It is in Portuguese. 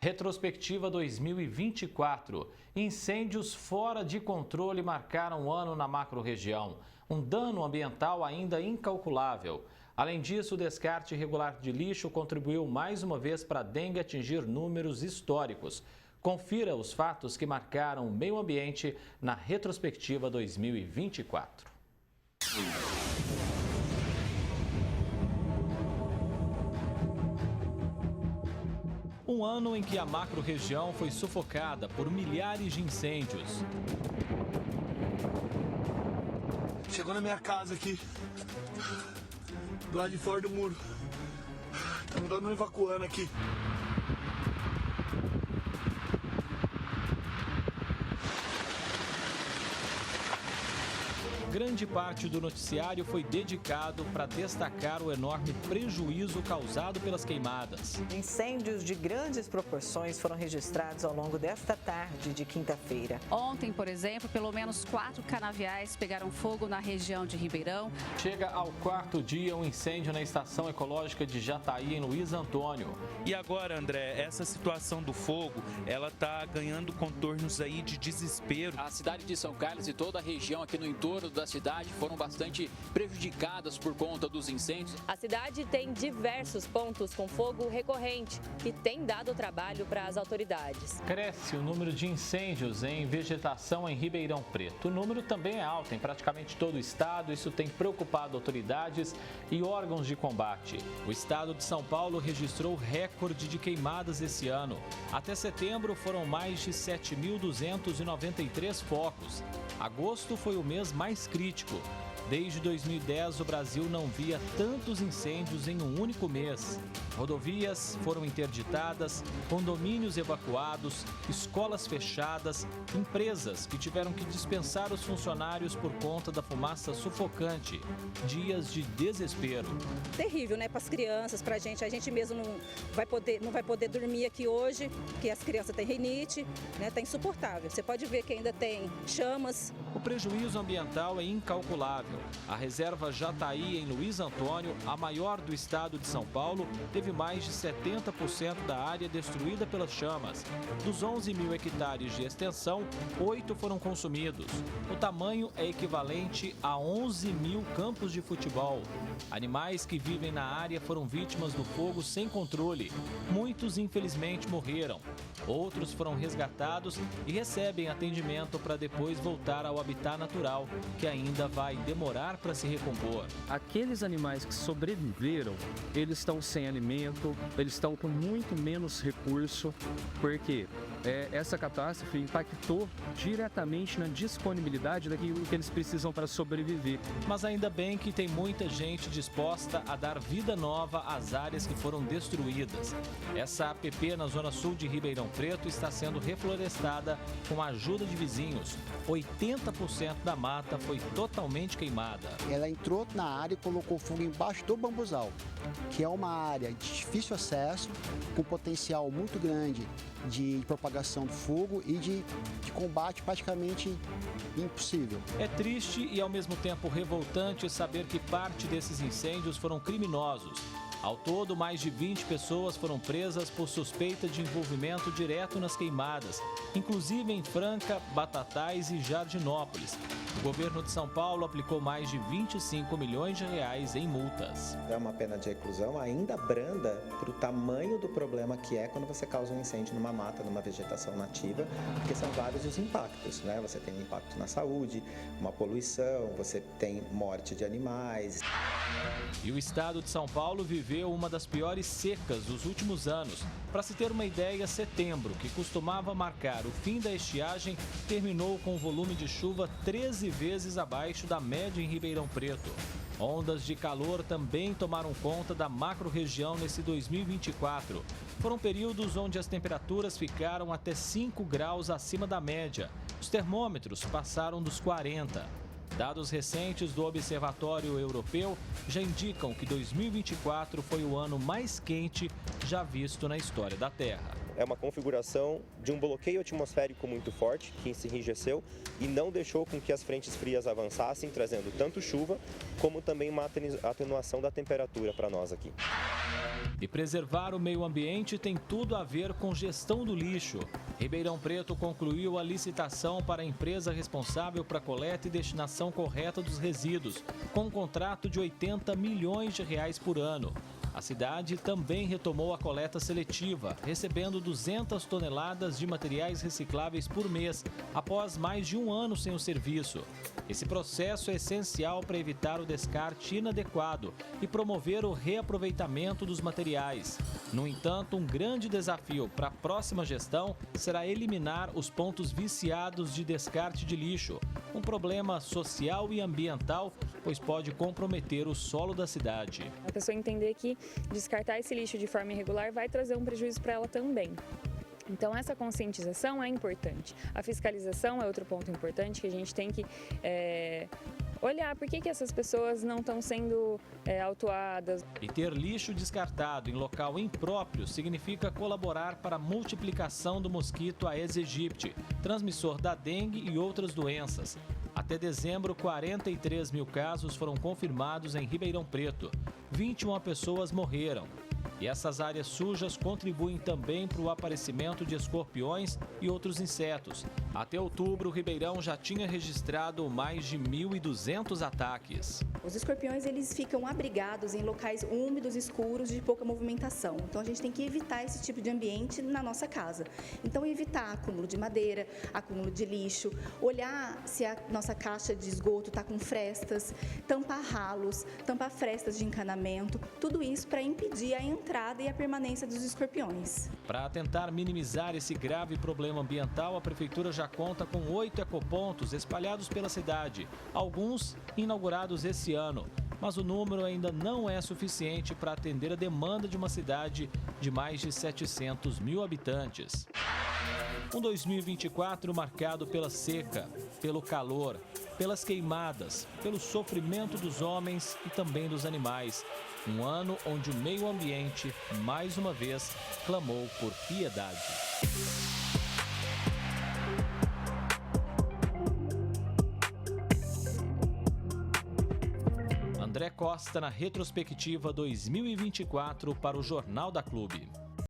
Retrospectiva 2024. Incêndios fora de controle marcaram o ano na macro-região. Um dano ambiental ainda incalculável. Além disso, o descarte irregular de lixo contribuiu mais uma vez para a dengue atingir números históricos. Confira os fatos que marcaram o meio ambiente na Retrospectiva 2024. Um ano em que a macro-região foi sufocada por milhares de incêndios. Chegou na minha casa aqui, do lado de fora do muro. Estamos dando evacuando aqui. Grande parte do noticiário foi dedicado para destacar o enorme prejuízo causado pelas queimadas. Incêndios de grandes proporções foram registrados ao longo desta tarde de quinta-feira. Ontem, por exemplo, pelo menos 4 canaviais pegaram fogo na região de Ribeirão. Chega ao 4º dia um incêndio na estação ecológica de Jataí, em Luiz Antônio. E agora, André, essa situação do fogo, ela está ganhando contornos aí de desespero. A cidade de São Carlos e toda a região aqui no entorno da cidade foram bastante prejudicadas por conta dos incêndios. A cidade tem diversos pontos com fogo recorrente e tem dado trabalho para as autoridades. Cresce o número de incêndios em vegetação em Ribeirão Preto. O número também é alto em praticamente todo o estado. Isso tem preocupado autoridades e órgãos de combate. O estado de São Paulo registrou recorde de queimadas esse ano. Até setembro foram mais de 7.293 focos. Agosto foi o mês mais crítico. Desde 2010, o Brasil não via tantos incêndios em um único mês. Rodovias foram interditadas, condomínios evacuados, escolas fechadas, empresas que tiveram que dispensar os funcionários por conta da fumaça sufocante. Dias de desespero. Terrível, né, para as crianças, para a gente mesmo não vai poder dormir aqui hoje, porque as crianças têm rinite, né, tá insuportável. Você pode ver que ainda tem chamas. O prejuízo ambiental é incalculável. A reserva Jataí, em Luiz Antônio, a maior do estado de São Paulo, teve mais de 70% da área destruída pelas chamas. Dos 11 mil hectares de extensão, 8 foram consumidos. O tamanho é equivalente a 11 mil campos de futebol. Animais que vivem na área foram vítimas do fogo sem controle. Muitos, infelizmente, morreram. Outros foram resgatados e recebem atendimento para depois voltar ao habitat natural, que ainda vai demorar para se recompor. Aqueles animais que sobreviveram, eles estão sem alimento, eles estão com muito menos recurso, porque essa catástrofe impactou diretamente na disponibilidade daquilo que eles precisam para sobreviver. Mas ainda bem que tem muita gente disposta a dar vida nova às áreas que foram destruídas. Essa APP na zona sul de Ribeirão Preto está sendo reflorestada com a ajuda de vizinhos. 80% da mata foi totalmente queimada. Ela entrou na área e colocou fogo embaixo do bambuzal, que é uma área de difícil acesso, com potencial muito grande de propagação do fogo e de combate praticamente impossível. É triste e ao mesmo tempo revoltante saber que parte desses incêndios foram criminosos. Ao todo, mais de 20 pessoas foram presas por suspeita de envolvimento direto nas queimadas, inclusive em Franca, Batatais e Jardinópolis. O governo de São Paulo aplicou mais de 25 milhões de reais em multas. É uma pena de reclusão ainda branda para o tamanho do problema que é quando você causa um incêndio numa mata, numa vegetação nativa, porque são vários os impactos, né? Você tem impacto na saúde, uma poluição, você tem morte de animais. E o estado de São Paulo viveu uma das piores secas dos últimos anos. Para se ter uma ideia, setembro, que costumava marcar o fim da estiagem, terminou com um volume de chuva 13 vezes abaixo da média em Ribeirão Preto. Ondas de calor também tomaram conta da macro-região nesse 2024. Foram períodos onde as temperaturas ficaram até 5 graus acima da média. Os termômetros passaram dos 40. Dados recentes do Observatório Europeu já indicam que 2024 foi o ano mais quente já visto na história da Terra. é uma configuração de um bloqueio atmosférico muito forte que se enrijeceu e não deixou com que as frentes frias avançassem, trazendo tanto chuva como também uma atenuação da temperatura para nós aqui. E preservar o meio ambiente tem tudo a ver com gestão do lixo. Ribeirão Preto concluiu a licitação para a empresa responsável para a coleta e destinação correta dos resíduos, com um contrato de R$80 milhões por ano. A cidade também retomou a coleta seletiva, recebendo 200 toneladas de materiais recicláveis por mês, após mais de um ano sem o serviço. Esse processo é essencial para evitar o descarte inadequado e promover o reaproveitamento dos materiais. No entanto, um grande desafio para a próxima gestão será eliminar os pontos viciados de descarte de lixo, um problema social e ambiental, pois pode comprometer o solo da cidade. A pessoa entender que descartar esse lixo de forma irregular vai trazer um prejuízo para ela também. Então, essa conscientização é importante. A fiscalização é outro ponto importante que a gente tem que olhar por que essas pessoas não estão sendo autuadas. E ter lixo descartado em local impróprio significa colaborar para a multiplicação do mosquito Aedes aegypti, transmissor da dengue e outras doenças. Até dezembro, 43 mil casos foram confirmados em Ribeirão Preto. 21 pessoas morreram. E essas áreas sujas contribuem também para o aparecimento de escorpiões e outros insetos. Até outubro, o Ribeirão já tinha registrado mais de 1.200 ataques. Os escorpiões, eles ficam abrigados em locais úmidos, escuros, de pouca movimentação. Então, a gente tem que evitar esse tipo de ambiente na nossa casa. Então, evitar acúmulo de madeira, acúmulo de lixo, olhar se a nossa caixa de esgoto está com frestas, tampar ralos, tampar frestas de encanamento, tudo isso para impedir a entrada e a permanência dos escorpiões. Para tentar minimizar esse grave problema ambiental, a Prefeitura já conta com 8 ecopontos espalhados pela cidade, alguns inaugurados esse ano. Mas o número ainda não é suficiente para atender a demanda de uma cidade de mais de 700 mil habitantes. Um 2024 marcado pela seca, pelo calor, pelas queimadas, pelo sofrimento dos homens e também dos animais. Um ano onde o meio ambiente, mais uma vez, clamou por piedade. André Costa na retrospectiva 2024 para o Jornal da Clube.